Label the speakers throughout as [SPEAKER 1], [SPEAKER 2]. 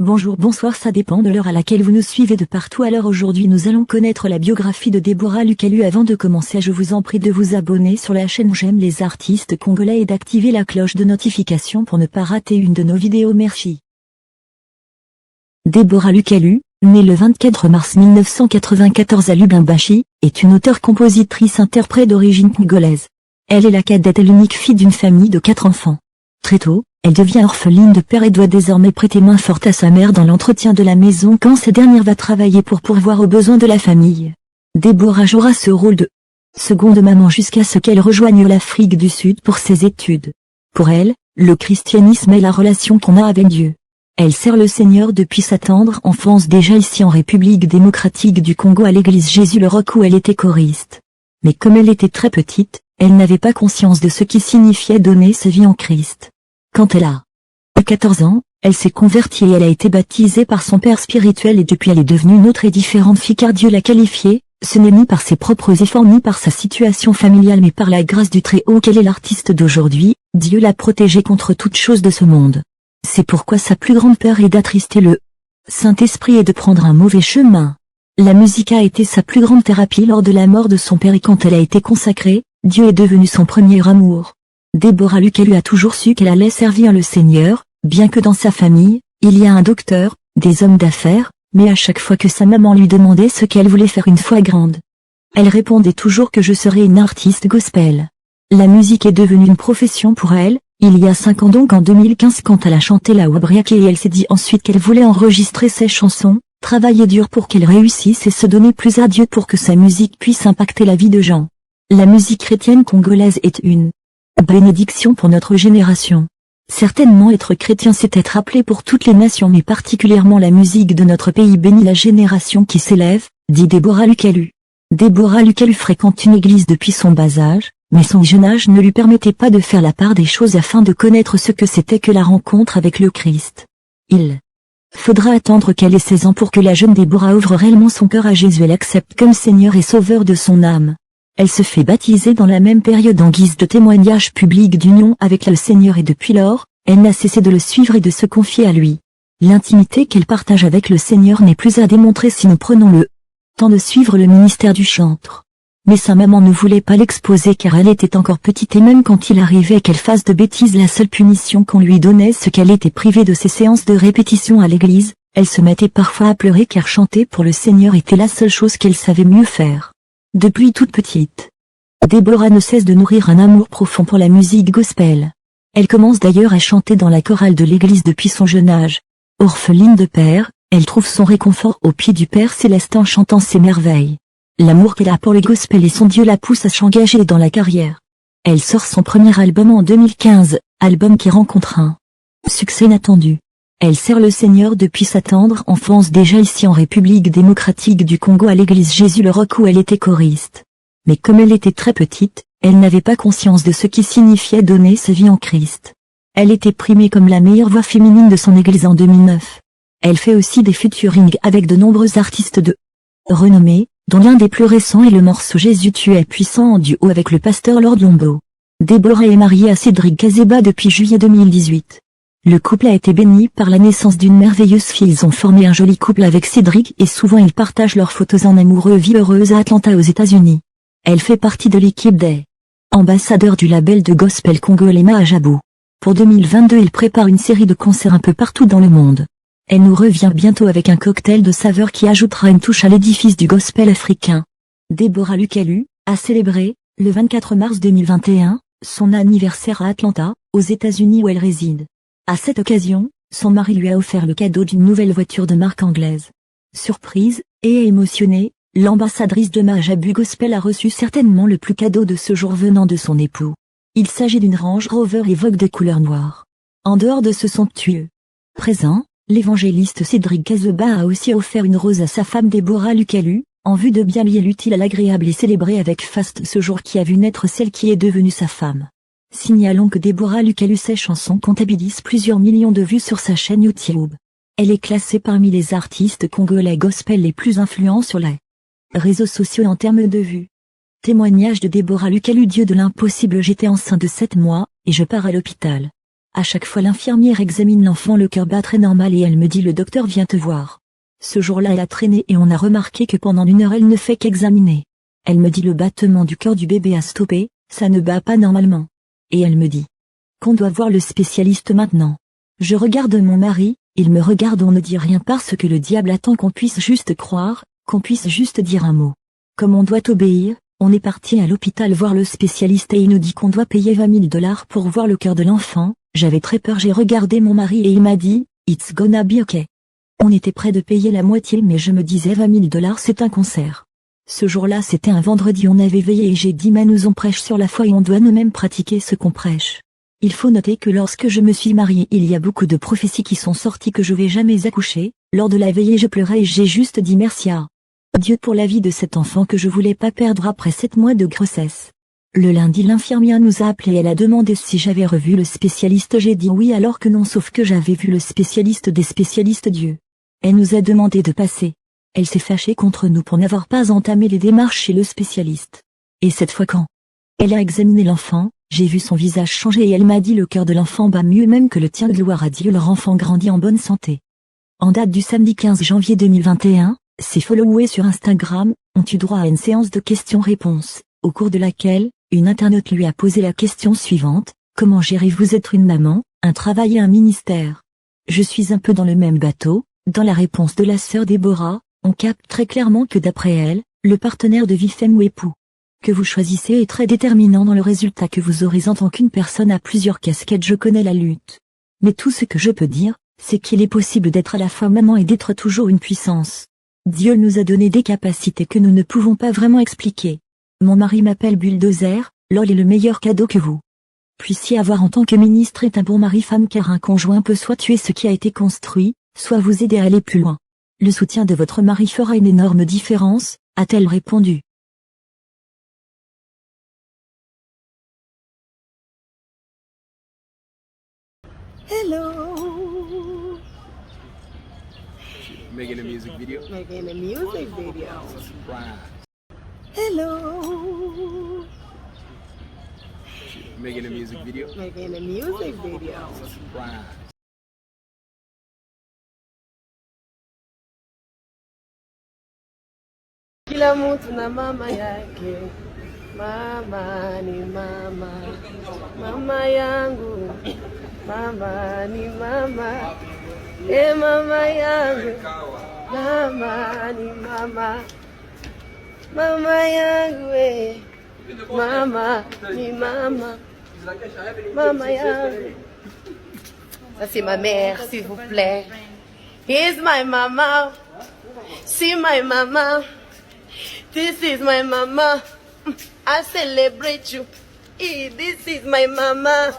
[SPEAKER 1] Bonjour, bonsoir, ça dépend de l'heure à laquelle vous nous suivez de partout. Alors aujourd'hui nous allons connaître la biographie de Deborah Lukalu. Avant de commencer, je vous en prie de vous abonner sur la chaîne J'aime les artistes congolais et d'activer la cloche de notification pour ne pas rater une de nos vidéos. Merci. Deborah Lukalu, née le 24 mars 1994 à Lubumbashi, est une auteure-compositrice-interprète d'origine congolaise. Elle est la cadette et l'unique fille d'une famille de 4 enfants. Très tôt, elle devient orpheline de père et doit désormais prêter main forte à sa mère dans l'entretien de la maison quand cette dernière va travailler pour pourvoir aux besoins de la famille. Deborah jouera ce rôle de seconde maman jusqu'à ce qu'elle rejoigne l'Afrique du Sud pour ses études. Pour elle, le christianisme est la relation qu'on a avec Dieu. Elle sert le Seigneur depuis sa tendre enfance, déjà ici en République démocratique du Congo à l'église Jésus-le-Roc où elle était choriste. Mais comme elle était très petite, elle n'avait pas conscience de ce qui signifiait donner sa vie en Christ. Quand elle a eu 14 ans, elle s'est convertie et elle a été baptisée par son père spirituel et depuis elle est devenue une autre et différente fille car Dieu l'a qualifiée, ce n'est ni par ses propres efforts ni par sa situation familiale mais par la grâce du Très-Haut qu'elle est l'artiste d'aujourd'hui. Dieu l'a protégée contre toute chose de ce monde. C'est pourquoi sa plus grande peur est d'attrister le Saint-Esprit et de prendre un mauvais chemin. La musique a été sa plus grande thérapie lors de la mort de son père et quand elle a été consacrée, Dieu est devenu son premier amour. Deborah Lukalu a toujours su qu'elle allait servir le Seigneur, bien que dans sa famille, il y a un docteur, des hommes d'affaires, mais à chaque fois que sa maman lui demandait ce qu'elle voulait faire une fois grande, elle répondait toujours que je serais une artiste gospel. La musique est devenue une profession pour elle, il y a 5 ans donc en 2015 quand elle a chanté la Wabriake et elle s'est dit ensuite qu'elle voulait enregistrer ses chansons, travailler dur pour qu'elle réussisse et se donner plus à Dieu pour que sa musique puisse impacter la vie de gens. La musique chrétienne congolaise est une bénédiction pour notre génération. Certainement être chrétien c'est être appelé pour toutes les nations mais particulièrement la musique de notre pays bénit la génération qui s'élève, dit Deborah Lukalu. Deborah Lukalu fréquente une église depuis son bas âge, mais son jeune âge ne lui permettait pas de faire la part des choses afin de connaître ce que c'était que la rencontre avec le Christ. Il faudra attendre qu'elle ait 16 ans pour que la jeune Deborah ouvre réellement son cœur à Jésus et l'accepte comme Seigneur et Sauveur de son âme. Elle se fait baptiser dans la même période en guise de témoignage public d'union avec le Seigneur et depuis lors, elle n'a cessé de le suivre et de se confier à lui. L'intimité qu'elle partage avec le Seigneur n'est plus à démontrer si nous prenons le temps de suivre le ministère du chantre. Mais sa maman ne voulait pas l'exposer car elle était encore petite et même quand il arrivait qu'elle fasse de bêtises la seule punition qu'on lui donnait c'est qu'elle était privée de ses séances de répétition à l'église, elle se mettait parfois à pleurer car chanter pour le Seigneur était la seule chose qu'elle savait mieux faire. Depuis toute petite, Deborah ne cesse de nourrir un amour profond pour la musique gospel. Elle commence d'ailleurs à chanter dans la chorale de l'église depuis son jeune âge. Orpheline de père, elle trouve son réconfort au pied du Père Céleste en chantant ses merveilles. L'amour qu'elle a pour le gospel et son Dieu la pousse à s'engager dans la carrière. Elle sort son premier album en 2015, album qui rencontre un succès inattendu. Elle sert le Seigneur depuis sa tendre enfance déjà ici en République démocratique du Congo à l'église Jésus-le-Roc où elle était choriste. Mais comme elle était très petite, elle n'avait pas conscience de ce qui signifiait donner sa vie en Christ. Elle était primée comme la meilleure voix féminine de son église en 2009. Elle fait aussi des featuring avec de nombreux artistes de renommée, dont l'un des plus récents est le morceau Jésus tu es puissant en duo avec le pasteur Lord Lombo. Deborah est mariée à Cédric Kazeba depuis juillet 2018. Le couple a été béni par la naissance d'une merveilleuse fille. Ils ont formé un joli couple avec Cédric et souvent ils partagent leurs photos en amoureux vie heureuse à Atlanta aux États-Unis. Elle fait partie de l'équipe des ambassadeurs du label de gospel congolais Mahajabou. Pour 2022 il prépare une série de concerts un peu partout dans le monde. Elle nous revient bientôt avec un cocktail de saveurs qui ajoutera une touche à l'édifice du gospel africain. Deborah Lukalu a célébré, le 24 mars 2021, son anniversaire à Atlanta, aux États-Unis où elle réside. À cette occasion, son mari lui a offert le cadeau d'une nouvelle voiture de marque anglaise. Surprise, et émotionnée, l'ambassadrice de Mahajabou Gospel a reçu certainement le plus cadeau de ce jour venant de son époux. Il s'agit d'une Range Rover Evoque de couleur noire. En dehors de ce somptueux présent, l'évangéliste Cédric Kazeba a aussi offert une rose à sa femme Deborah Lukalu, en vue de bien lier l'utile à l'agréable et célébrer avec faste ce jour qui a vu naître celle qui est devenue sa femme. Signalons que Deborah Lukalu ses chansons comptabilisent plusieurs millions de vues sur sa chaîne YouTube. Elle est classée parmi les artistes congolais gospel les plus influents sur les réseaux sociaux en termes de vues. Témoignage de Deborah Lukalu. Dieu de l'impossible, j'étais enceinte de 7 mois, et je pars à l'hôpital. À chaque fois l'infirmière examine l'enfant, le cœur bat très normal et elle me dit le docteur vient te voir. Ce jour-là elle a traîné et on a remarqué que pendant 1 heure elle ne fait qu'examiner. Elle me dit le battement du cœur du bébé a stoppé, ça ne bat pas normalement. Et elle me dit qu'on doit voir le spécialiste maintenant. Je regarde mon mari, il me regarde, on ne dit rien parce que le diable attend qu'on puisse juste croire, qu'on puisse juste dire un mot. Comme on doit obéir, on est parti à l'hôpital voir le spécialiste et il nous dit qu'on doit payer $20 000 pour voir le cœur de l'enfant. J'avais très peur, j'ai regardé mon mari et il m'a dit « It's gonna be okay ». On était prêt de payer la moitié mais je me disais $20 000 c'est un concert. Ce jour-là c'était un vendredi, on avait veillé et j'ai dit mais nous on prêche sur la foi et on doit nous-mêmes pratiquer ce qu'on prêche. Il faut noter que lorsque je me suis mariée il y a beaucoup de prophéties qui sont sorties que je vais jamais accoucher. Lors de la veillée je pleurais et j'ai juste dit merci à Dieu pour la vie de cet enfant que je voulais pas perdre après 7 mois de grossesse. Le lundi l'infirmière nous a appelé, elle a demandé si j'avais revu le spécialiste, j'ai dit oui alors que non, sauf que j'avais vu le spécialiste des spécialistes Dieu. Elle nous a demandé de passer. Elle s'est fâchée contre nous pour n'avoir pas entamé les démarches chez le spécialiste. Et cette fois quand elle a examiné l'enfant, j'ai vu son visage changer et elle m'a dit le cœur de l'enfant bat mieux même que le tien, gloire à Dieu, leur enfant grandit en bonne santé. En date du samedi 15 janvier 2021, ses followers sur Instagram ont eu droit à une séance de questions-réponses, au cours de laquelle une internaute lui a posé la question suivante: comment gérez-vous être une maman, un travail et un ministère? Je suis un peu dans le même bateau. Dans la réponse de la sœur Déborah, on capte très clairement que d'après elle, le partenaire de vie, femme ou époux que vous choisissez est très déterminant dans le résultat que vous aurez en tant qu'une personne à plusieurs casquettes. Je connais la lutte. Mais tout ce que je peux dire, c'est qu'il est possible d'être à la fois maman et d'être toujours une puissance. Dieu nous a donné des capacités que nous ne pouvons pas vraiment expliquer. Mon mari m'appelle Bulldozer, LOL est le meilleur cadeau que vous puissiez avoir en tant que ministre est un bon mari-femme, car un conjoint peut soit tuer ce qui a été construit, soit vous aider à aller plus loin. Le soutien de votre mari fera une énorme différence, a-t-elle répondu.
[SPEAKER 2] Hello.
[SPEAKER 3] Making a music video.
[SPEAKER 2] Making a music video.
[SPEAKER 3] Surprise.
[SPEAKER 2] Hello.
[SPEAKER 3] Making a music video.
[SPEAKER 2] Making a music video.
[SPEAKER 3] Surprise.
[SPEAKER 2] Kila mtu na mama yake. Mama ni mama. Mama yangu. Mama ni mama. Mama yangu. Mama ni mama. Mama yangu. Mama ni mama. Mama yangu. Ça c'est ma mère, s'il vous plaît. Here's my mama. See my mama. This is my mama. I celebrate you. This is my mama.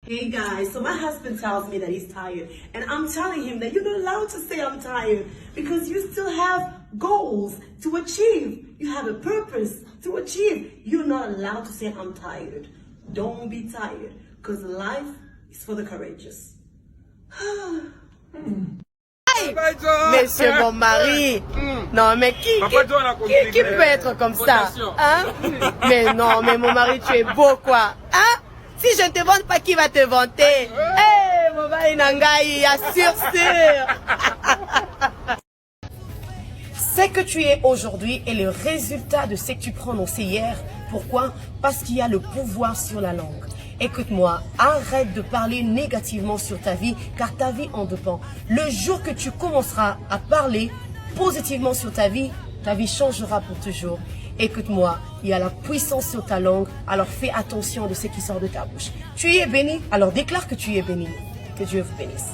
[SPEAKER 2] Hey guys, so my husband tells me that he's tired, and I'm telling him that you're not allowed to say I'm tired because you still have goals to achieve. You have a purpose to achieve. You're not allowed to say I'm tired. Don't be tired, because life is for the courageous. Monsieur mon mari, non mais qui peut être comme ça, hein? Mais non, mais mon mari, tu es beau quoi, hein? Si je ne te vante pas, qui va te vanter? Eh, mon mari Nangaï, assure sûr. Ce que tu es aujourd'hui est le résultat de ce que tu prononçais hier. Pourquoi? Parce qu'il y a le pouvoir sur la langue. Écoute-moi, arrête de parler négativement sur ta vie, car ta vie en dépend. Le jour que tu commenceras à parler positivement sur ta vie changera pour toujours. Écoute-moi, il y a la puissance sur ta langue, alors fais attention de ce qui sort de ta bouche. Tu es béni, alors déclare que tu es béni. Que Dieu vous bénisse.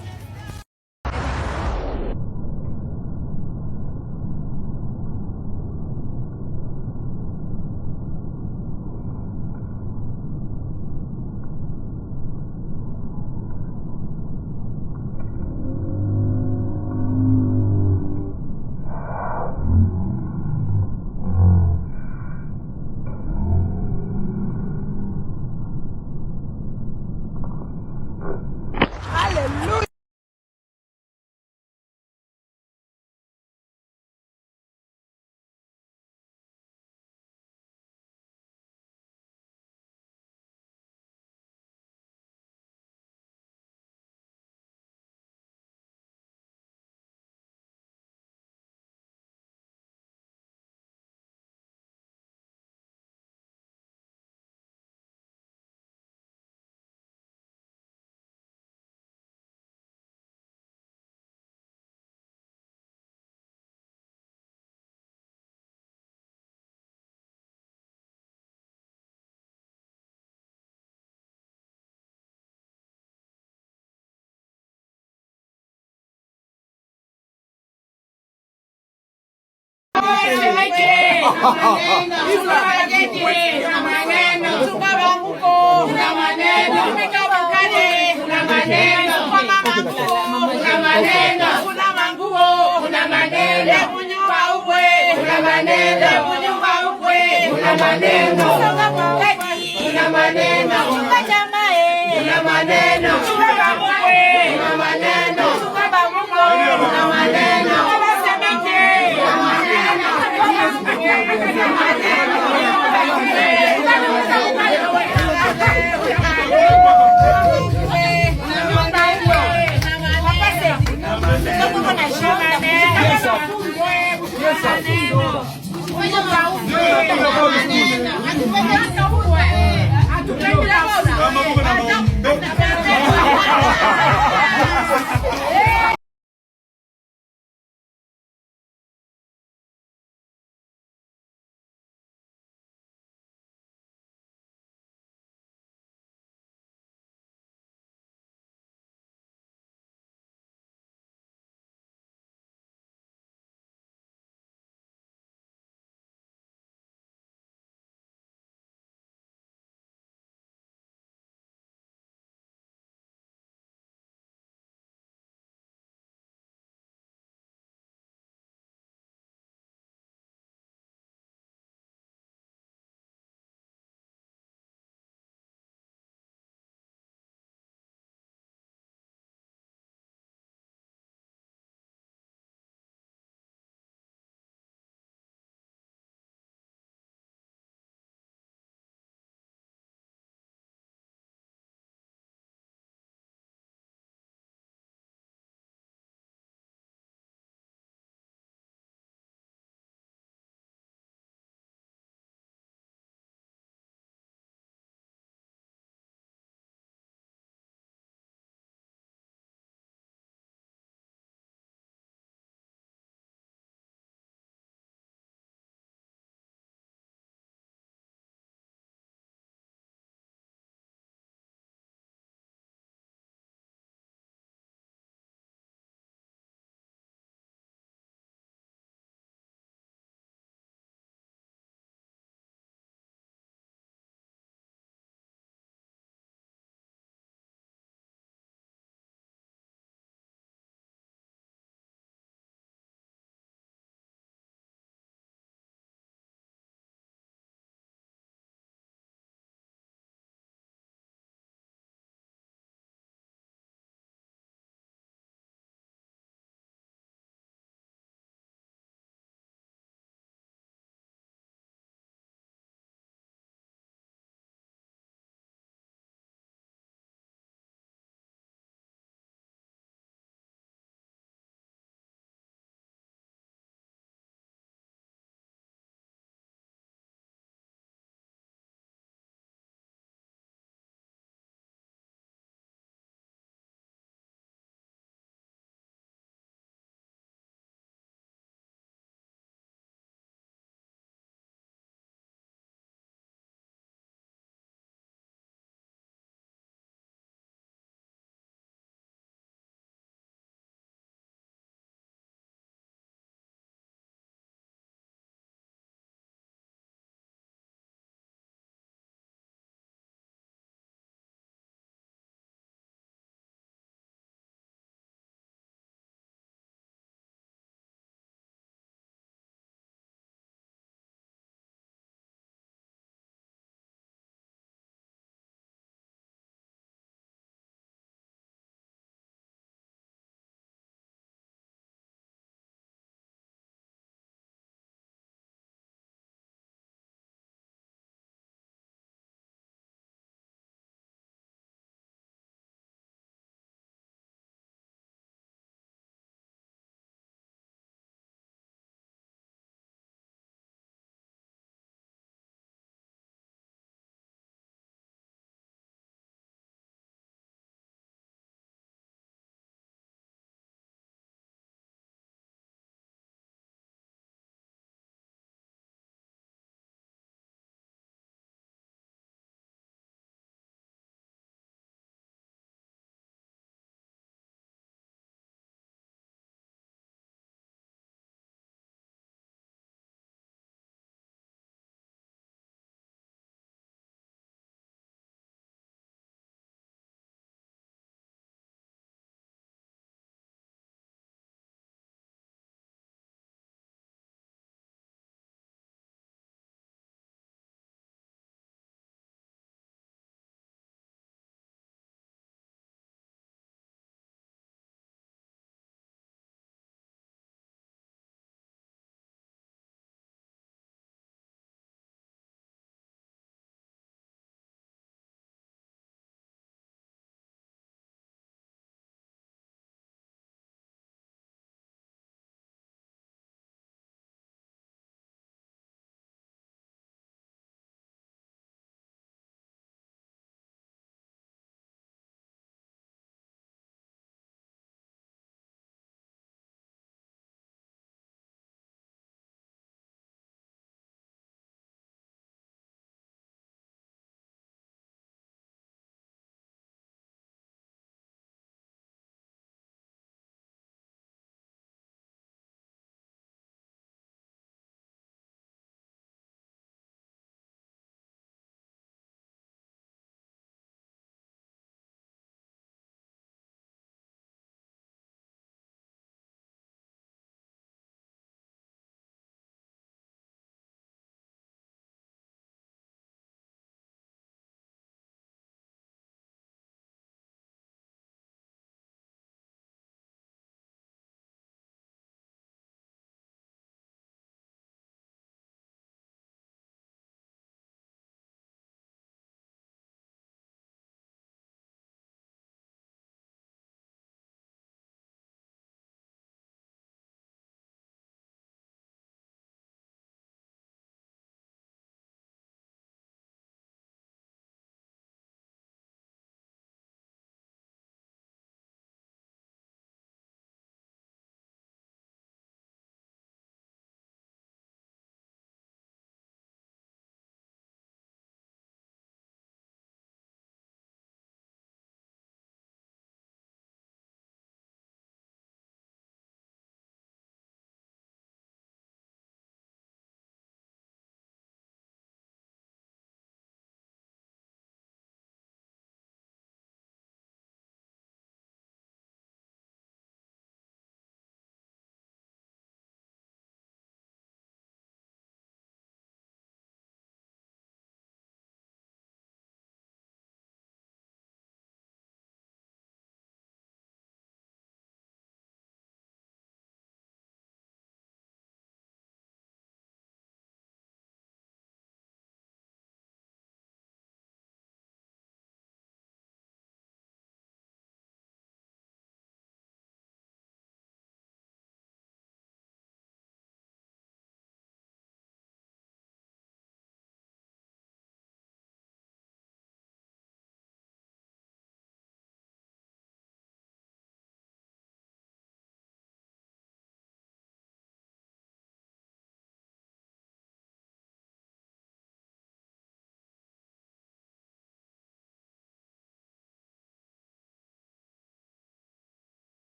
[SPEAKER 4] Una maneno